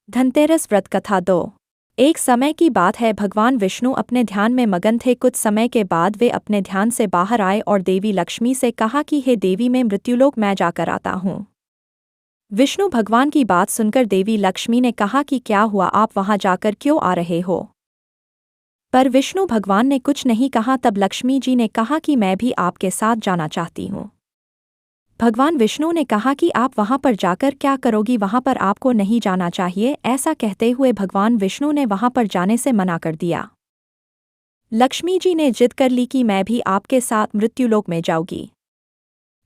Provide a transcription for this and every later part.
धनतेरस व्रत कथा 2। एक समय की बात है, भगवान विष्णु अपने ध्यान में मगन थे। कुछ समय के बाद वे अपने ध्यान से बाहर आए और देवी लक्ष्मी से कहा कि हे देवी, मैं मृत्युलोक मैं जाकर आता हूँ। विष्णु भगवान की बात सुनकर देवी लक्ष्मी ने कहा कि क्या हुआ, आप वहां जाकर क्यों आ रहे हो? पर विष्णु भगवान ने कुछ नहीं कहा। तब लक्ष्मी जी ने कहा कि मैं भी आपके साथ जाना चाहती हूँ। भगवान विष्णु ने कहा कि आप वहां पर जाकर क्या करोगी, वहां पर आपको नहीं जाना चाहिए। ऐसा कहते हुए भगवान विष्णु ने वहां पर जाने से मना कर दिया। लक्ष्मी जी ने जिद कर ली कि मैं भी आपके साथ मृत्युलोक में जाऊंगी।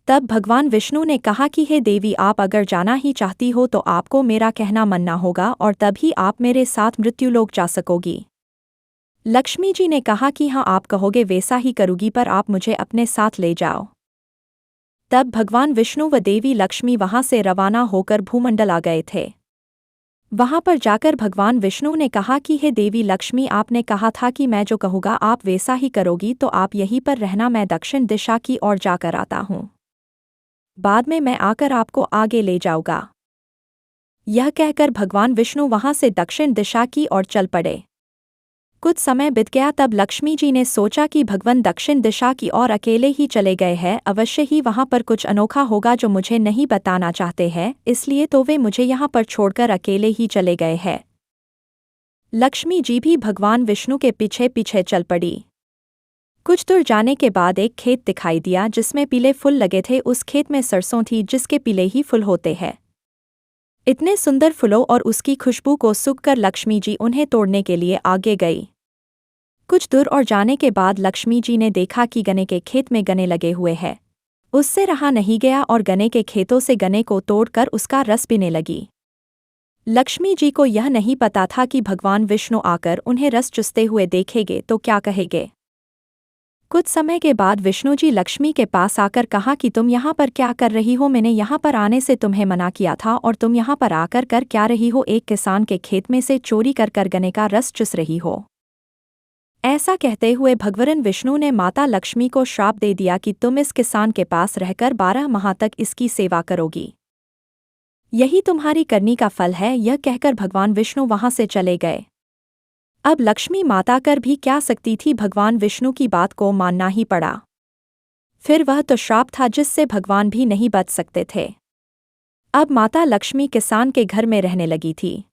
तब भगवान विष्णु ने कहा कि हे देवी, आप अगर जाना ही चाहती हो तो आपको मेरा कहना मानना होगा और तभी आप मेरे साथ मृत्युलोक जा सकोगी। लक्ष्मी जी ने कहा कि हाँ, आप कहोगे वैसा ही करूँगी, पर आप मुझे अपने साथ ले जाओ। तब भगवान विष्णु व देवी लक्ष्मी वहां से रवाना होकर भूमंडल आ गए थे। वहां पर जाकर भगवान विष्णु ने कहा कि हे देवी लक्ष्मी, आपने कहा था कि मैं जो कहूँगा आप वैसा ही करोगी, तो आप यहीं पर रहना, मैं दक्षिण दिशा की ओर जाकर आता हूँ। बाद में मैं आकर आपको आगे ले जाऊंगा। यह कहकर भगवान विष्णु वहां से दक्षिण दिशा की ओर चल पड़े। कुछ समय बीत गया। तब लक्ष्मी जी ने सोचा कि भगवान दक्षिण दिशा की ओर अकेले ही चले गए हैं, अवश्य ही वहां पर कुछ अनोखा होगा जो मुझे नहीं बताना चाहते हैं, इसलिए तो वे मुझे यहां पर छोड़कर अकेले ही चले गए हैं। लक्ष्मी जी भी भगवान विष्णु के पीछे पीछे चल पड़ी। कुछ दूर जाने के बाद एक खेत दिखाई दिया जिसमें पीले फूल लगे थे। उस खेत में सरसों थी जिसके पीले ही फूल होते हैं। इतने सुंदर फूलों और उसकी खुशबू को सूंघकर लक्ष्मी जी उन्हें तोड़ने के लिए आगे गई। कुछ दूर और जाने के बाद लक्ष्मी जी ने देखा कि गन्ने के खेत में गन्ने लगे हुए हैं। उससे रहा नहीं गया और गन्ने के खेतों से गन्ने को तोड़कर उसका रस पीने लगी। लक्ष्मी जी को यह नहीं पता था कि भगवान विष्णु आकर उन्हें रस चूसते हुए देखेंगे तो क्या कहेंगे। कुछ समय के बाद विष्णु जी लक्ष्मी के पास आकर कहा कि तुम यहाँ पर क्या कर रही हो? मैंने यहाँ पर आने से तुम्हें मना किया था और तुम यहाँ पर आकर कर क्या रही हो? एक किसान के खेत में से चोरी कर गन्ने का रस चूस रही हो। ऐसा कहते हुए भगवान विष्णु ने माता लक्ष्मी को श्राप दे दिया कि तुम इस किसान के पास रहकर 12 माह तक इसकी सेवा करोगी। यही तुम्हारी करनी का फल है। यह कहकर भगवान विष्णु वहां से चले गए। अब लक्ष्मी माता कर भी क्या सकती थी, भगवान विष्णु की बात को मानना ही पड़ा। फिर वह तो श्राप था जिससे भगवान भी नहीं बच सकते थे। अब माता लक्ष्मी किसान के घर में रहने लगी थी।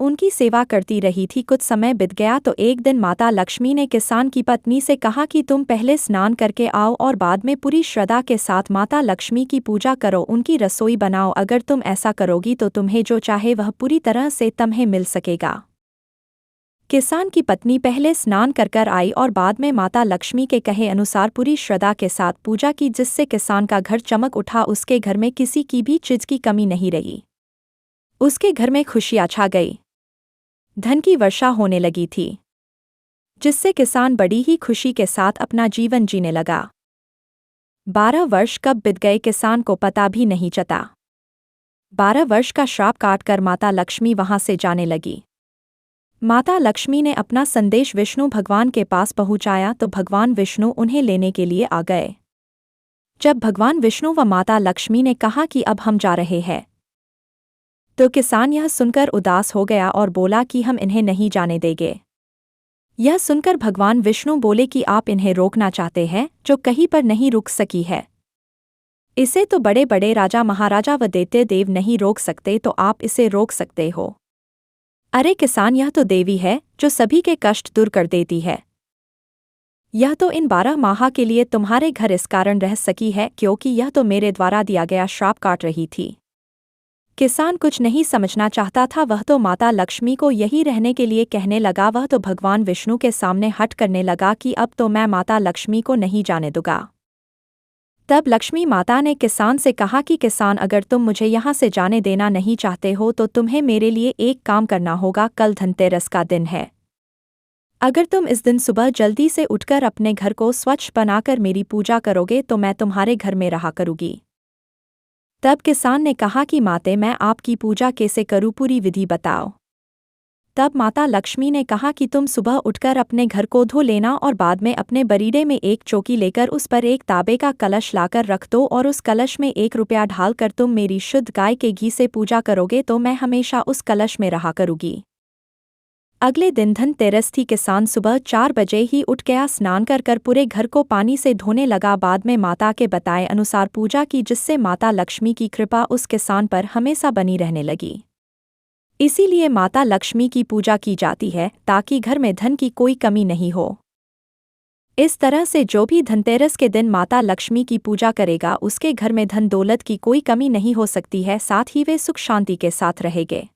उनकी सेवा करती रही थी। कुछ समय बीत गया तो एक दिन माता लक्ष्मी ने किसान की पत्नी से कहा कि तुम पहले स्नान करके आओ और बाद में पूरी श्रद्धा के साथ माता लक्ष्मी की पूजा करो, उनकी रसोई बनाओ। अगर तुम ऐसा करोगी तो तुम्हें जो चाहे वह पूरी तरह से तुम्हें मिल सकेगा। किसान की पत्नी पहले स्नान कर आई और बाद में माता लक्ष्मी के कहे अनुसार पूरी श्रद्धा के साथ पूजा की, जिससे किसान का घर चमक उठा। उसके घर में किसी की भी चीज की कमी नहीं रही। उसके घर में खुशियां छा गई। धन की वर्षा होने लगी थी, जिससे किसान बड़ी ही खुशी के साथ अपना जीवन जीने लगा। 12 वर्ष कब बीत गए किसान को पता भी नहीं चला। 12 वर्ष का श्राप काटकर माता लक्ष्मी वहां से जाने लगी। माता लक्ष्मी ने अपना संदेश विष्णु भगवान के पास पहुंचाया तो भगवान विष्णु उन्हें लेने के लिए आ गए। जब भगवान विष्णु व माता लक्ष्मी ने कहा कि अब हम जा रहे हैं, तो किसान यह सुनकर उदास हो गया और बोला कि हम इन्हें नहीं जाने देंगे। यह सुनकर भगवान विष्णु बोले कि आप इन्हें रोकना चाहते हैं, जो कहीं पर नहीं रुक सकी है। इसे तो बड़े बड़े राजा महाराजा व दैत्य देव नहीं रोक सकते, तो आप इसे रोक सकते हो। अरे किसान, यह तो देवी है जो सभी के कष्ट दूर कर देती है। यह तो इन 12 माह के लिए तुम्हारे घर इस कारण रह सकी है क्योंकि यह तो मेरे द्वारा दिया गया श्राप काट रही थी। किसान कुछ नहीं समझना चाहता था। वह तो माता लक्ष्मी को यही रहने के लिए कहने लगा। वह तो भगवान विष्णु के सामने हट करने लगा कि अब तो मैं माता लक्ष्मी को नहीं जाने दूंगा। तब लक्ष्मी माता ने किसान से कहा कि किसान, अगर तुम मुझे यहाँ से जाने देना नहीं चाहते हो तो तुम्हें मेरे लिए एक काम करना होगा। कल धनतेरस का दिन है। अगर तुम इस दिन सुबह जल्दी से उठकर अपने घर को स्वच्छ बनाकर मेरी पूजा करोगे तो मैं तुम्हारे घर में रहा करूँगी। तब किसान ने कहा कि माते, मैं आपकी पूजा कैसे करूँ, पूरी विधि बताओ। तब माता लक्ष्मी ने कहा कि तुम सुबह उठकर अपने घर को धो लेना और बाद में अपने बरीडे में एक चौकी लेकर उस पर एक तांबे का कलश लाकर रख दो और उस कलश में 1 रुपया ढालकर तुम मेरी शुद्ध गाय के घी से पूजा करोगे तो मैं हमेशा उस कलश में रहा करूँगी। अगले दिन धनतेरस थी। किसान सुबह 4 बजे ही उठ गया, स्नान कर पूरे घर को पानी से धोने लगा। बाद में माता के बताए अनुसार पूजा की, जिससे माता लक्ष्मी की कृपा उस किसान पर हमेशा बनी रहने लगी। इसीलिए माता लक्ष्मी की पूजा की जाती है ताकि घर में धन की कोई कमी नहीं हो। इस तरह से जो भी धनतेरस के दिन माता लक्ष्मी की पूजा करेगा उसके घर में धन दौलत की कोई कमी नहीं हो सकती है, साथ ही वे सुख शांति के साथ रहेंगे।